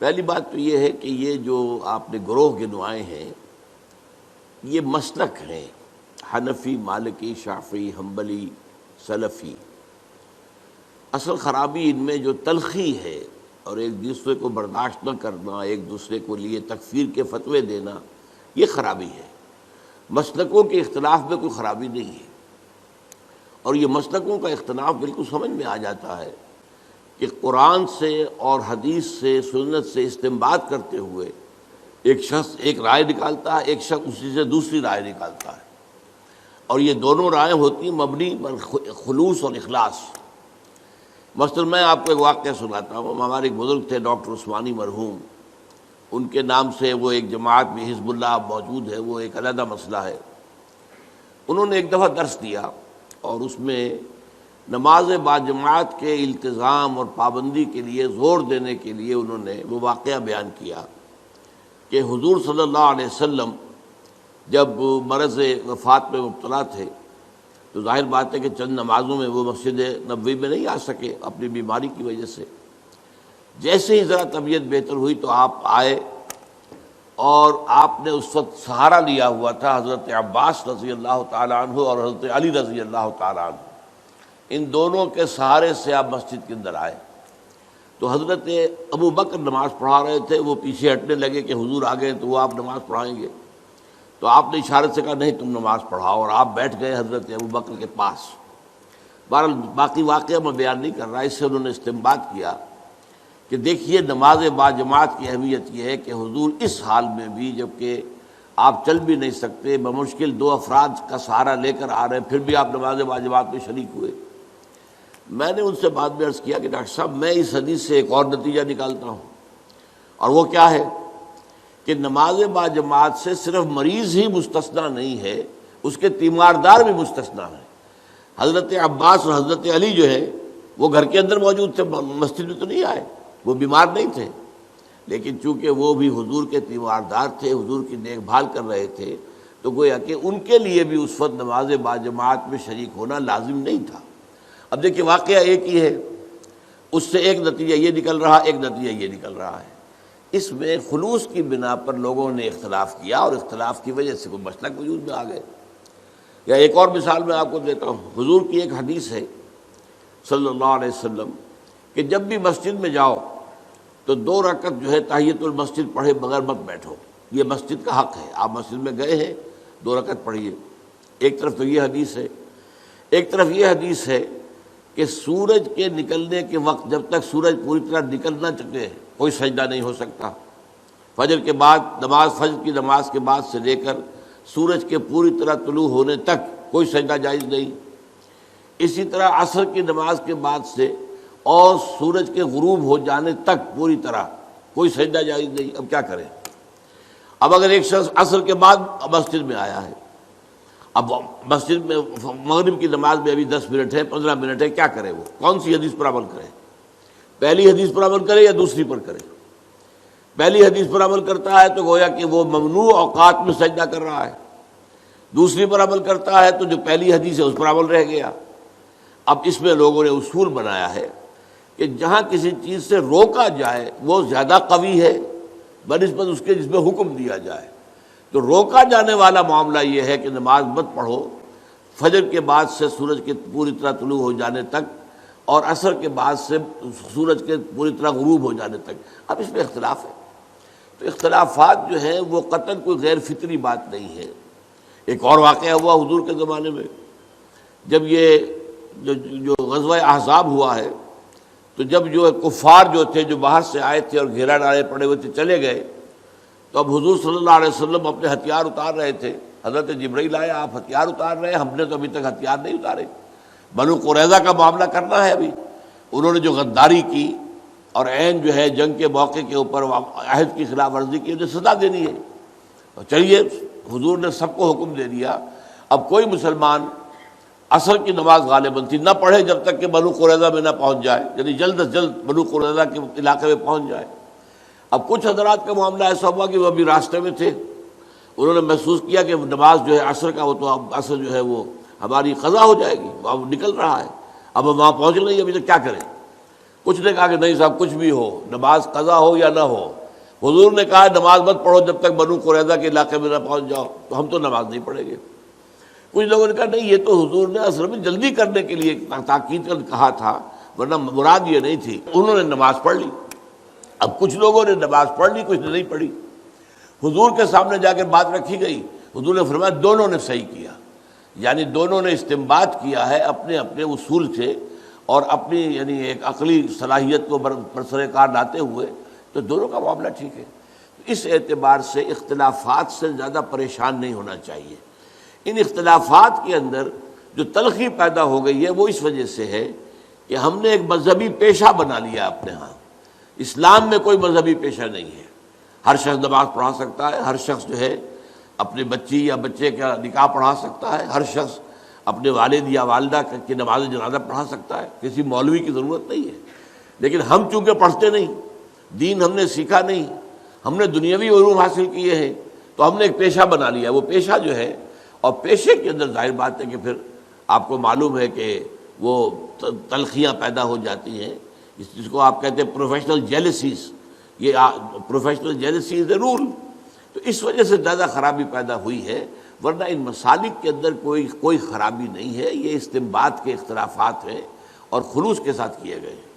پہلی بات تو یہ ہے کہ یہ جو آپ نے گروہ گنوائے ہیں یہ مسلک ہیں، حنفی، مالکی، شافعی، حنبلی، سلفی۔ اصل خرابی ان میں جو تلخی ہے اور ایک دوسرے کو برداشت نہ کرنا، ایک دوسرے کو لیے تکفیر کے فتوے دینا، یہ خرابی ہے۔ مسلکوں کے اختلاف میں کوئی خرابی نہیں ہے، اور یہ مسلکوں کا اختلاف بالکل سمجھ میں آ جاتا ہے کہ قرآن سے اور حدیث سے، سنت سے استنباط کرتے ہوئے ایک شخص ایک رائے نکالتا ہے، ایک شخص اسی سے دوسری رائے نکالتا ہے، اور یہ دونوں رائے ہوتی ہیں مبنی بر خلوص اور اخلاص۔ مثلا میں آپ کو ایک واقعہ سناتا ہوں۔ ہمارے ایک بزرگ تھے ڈاکٹر عثمانی مرحوم، ان کے نام سے وہ ایک جماعت بھی حزب اللہ موجود ہے، وہ ایک علیحدہ مسئلہ ہے۔ انہوں نے ایک دفعہ درس دیا اور اس میں نماز باجماعت کے التزام اور پابندی کے لیے زور دینے کے لیے انہوں نے وہ واقعہ بیان کیا کہ حضور صلی اللہ علیہ وسلم جب مرض وفات میں مبتلا تھے تو ظاہر بات ہے کہ چند نمازوں میں وہ مسجد نبوی میں نہیں آ سکے اپنی بیماری کی وجہ سے۔ جیسے ہی ذرا طبیعت بہتر ہوئی تو آپ آئے، اور آپ نے اس وقت سہارا لیا ہوا تھا حضرت عباس رضی اللہ تعالیٰ عنہ اور حضرت علی رضی اللہ تعالیٰ عنہ۔ ان دونوں کے سہارے سے آپ مسجد کے اندر آئے تو حضرت ابو بکر نماز پڑھا رہے تھے، وہ پیچھے ہٹنے لگے کہ حضور آ گئے تو وہ آپ نماز پڑھائیں گے، تو آپ نے اشارت سے کہا نہیں تم نماز پڑھاؤ، اور آپ بیٹھ گئے حضرت ابو بکر کے پاس۔ بہرحال باقی واقعہ میں بیان نہیں کر رہا، اس سے انہوں نے استنباط کیا کہ دیکھیے نماز باجماعت کی اہمیت یہ ہے کہ حضور اس حال میں بھی، جبکہ آپ چل بھی نہیں سکتے، بمشکل دو افراد کا سہارا لے کر آ رہے ہیں، پھر بھی آپ نماز باجماعت میں شریک ہوئے۔ میں نے ان سے بعد میں عرض کیا کہ ڈاکٹر صاحب میں اس حدیث سے ایک اور نتیجہ نکالتا ہوں، اور وہ کیا ہے کہ نماز باجماعت سے صرف مریض ہی مستثنیٰ نہیں ہے، اس کے تیماردار بھی مستثنیٰ ہیں۔ حضرت عباس اور حضرت علی جو ہے وہ گھر کے اندر موجود تھے، مسجد میں تو نہیں آئے، وہ بیمار نہیں تھے، لیکن چونکہ وہ بھی حضور کے تیماردار تھے، حضور کی دیکھ بھال کر رہے تھے، تو گویا کہ ان کے لیے بھی اس وقت نماز باجماعت میں شریک ہونا لازم نہیں تھا۔ اب دیکھیے واقعہ ایک ہی ہے، اس سے ایک نتیجہ یہ نکل رہا، ایک نتیجہ یہ نکل رہا ہے۔ اس میں خلوص کی بنا پر لوگوں نے اختلاف کیا، اور اختلاف کی وجہ سے کوئی مسلک وجود میں آ گئے۔ یا ایک اور مثال میں آپ کو دیتا ہوں، حضور کی ایک حدیث ہے صلی اللہ علیہ وسلم کہ جب بھی مسجد میں جاؤ تو 2 رکعت جو ہے تحیۃ المسجد پڑھے بغیر مت بیٹھو، یہ مسجد کا حق ہے۔ آپ مسجد میں گئے ہیں 2 رکعت پڑھیے۔ ایک طرف تو یہ حدیث ہے، ایک طرف یہ حدیث ہے کہ سورج کے نکلنے کے وقت جب تک سورج پوری طرح نکل نہ چکے کوئی سجدہ نہیں ہو سکتا۔ فجر کے بعد فجر کی نماز کے بعد سے لے کر سورج کے پوری طرح طلوع ہونے تک کوئی سجدہ جائز نہیں۔ اسی طرح عصر کی نماز کے بعد سے اور سورج کے غروب ہو جانے تک پوری طرح کوئی سجدہ جائز نہیں۔ اب کیا کریں؟ اب اگر ایک شخص عصر کے بعد مسجد میں آیا ہے، اب مسجد میں مغرب کی نماز میں ابھی 10 منٹ ہے، 15 منٹ ہے، کیا کرے؟ وہ کون سی حدیث پر عمل کرے؟ پہلی حدیث پر عمل کرے یا دوسری پر کرے؟ پہلی حدیث پر عمل کرتا ہے تو گویا کہ وہ ممنوع اوقات میں سجدہ کر رہا ہے، دوسری پر عمل کرتا ہے تو جو پہلی حدیث ہے اس پر عمل رہ گیا۔ اب اس میں لوگوں نے اصول بنایا ہے کہ جہاں کسی چیز سے روکا جائے وہ زیادہ قوی ہے بنسبت اس کے جس میں حکم دیا جائے۔ تو روکا جانے والا معاملہ یہ ہے کہ نماز مت پڑھو فجر کے بعد سے سورج کے پوری طرح طلوع ہو جانے تک، اور عصر کے بعد سے سورج کے پوری طرح غروب ہو جانے تک۔ اب اس میں اختلاف ہے، تو اختلافات جو ہیں وہ قطعاً کوئی غیر فطری بات نہیں ہے۔ ایک اور واقعہ ہوا حضور کے زمانے میں، جب یہ جو غزوہ احزاب ہوا ہے، تو جب جو کفار جو تھے جو باہر سے آئے تھے اور گھیرا ڈالے پڑے ہوئے تھے چلے گئے، تو اب حضور صلی اللہ علیہ وسلم اپنے ہتھیار اتار رہے تھے۔ حضرت جبرائیل آئے، آپ ہتھیار اتار رہے ہیں، ہم نے تو ابھی تک ہتھیار نہیں اتارے، بنو قریظہ کا معاملہ کرنا ہے ابھی۔ انہوں نے جو غداری کی اور عین جو ہے جنگ کے موقع کے اوپر عہد کی خلاف ورزی کی، انہیں سزا دینی ہے۔ تو چلیے حضور نے سب کو حکم دے دیا، اب کوئی مسلمان عصر کی نماز غالباً تھی نہ پڑھے جب تک کہ بنو قریظہ میں نہ پہنچ جائے، یعنی جلد از جلد بنو قریظہ کے علاقے میں پہنچ جائے۔ اب کچھ حضرات کا معاملہ ایسا ہوا کہ وہ ابھی راستے میں تھے، انہوں نے محسوس کیا کہ نماز جو ہے عصر کا، وہ تو اب عصر جو ہے وہ ہماری قضا ہو جائے گی، اب نکل رہا ہے، اب ہم وہاں پہنچ نہیں، ابھی تک کیا کریں؟ کچھ نے کہا کہ نہیں صاحب کچھ بھی ہو، نماز قضا ہو یا نہ ہو، حضور نے کہا نماز مت پڑھو جب تک بنو قریظہ کے علاقے میں نہ پہنچ جاؤ، تو ہم تو نماز نہیں پڑھیں گے۔ کچھ لوگوں نے کہا نہیں یہ تو حضور نے اصل میں جلدی کرنے کے لیے تاکید کر کہا تھا، ورنہ مراد یہ نہیں تھی۔ انہوں نے نماز پڑھ لی۔ اب کچھ لوگوں نے نماز پڑھ لی، کچھ نے نہیں پڑھی۔ حضور کے سامنے جا کے بات رکھی گئی، حضور نے فرمایا دونوں نے صحیح کیا، یعنی دونوں نے استنباط کیا ہے اپنے اپنے اصول سے اور اپنی یعنی ایک عقلی صلاحیت کو برسر کار لاتے ہوئے، تو دونوں کا معاملہ ٹھیک ہے۔ اس اعتبار سے اختلافات سے زیادہ پریشان نہیں ہونا چاہیے۔ ان اختلافات کے اندر جو تلخی پیدا ہو گئی ہے وہ اس وجہ سے ہے کہ ہم نے ایک مذہبی پیشہ بنا لیا اپنے ہاں۔ اسلام میں کوئی مذہبی پیشہ نہیں ہے، ہر شخص نماز پڑھا سکتا ہے، ہر شخص جو ہے اپنے بچی یا بچے کا نکاح پڑھا سکتا ہے، ہر شخص اپنے والد یا والدہ کی نماز جنازہ پڑھا سکتا ہے، کسی مولوی کی ضرورت نہیں ہے۔ لیکن ہم چونکہ پڑھتے نہیں، دین ہم نے سیکھا نہیں، ہم نے دنیاوی علوم حاصل کیے ہیں، تو ہم نے ایک پیشہ بنا لیا۔ وہ پیشہ جو ہے، اور پیشے کے اندر ظاہر بات ہے کہ پھر آپ کو معلوم ہے کہ وہ تلخیاں پیدا ہو جاتی ہیں، جس کو آپ کہتے ہیں پروفیشنل جیلسیز، یہ پروفیشنل جیلسی از اے رول۔ تو اس وجہ سے زیادہ خرابی پیدا ہوئی ہے، ورنہ ان مسالک کے اندر کوئی خرابی نہیں ہے، یہ استنباط کے اختلافات ہیں اور خلوص کے ساتھ کیے گئے ہیں۔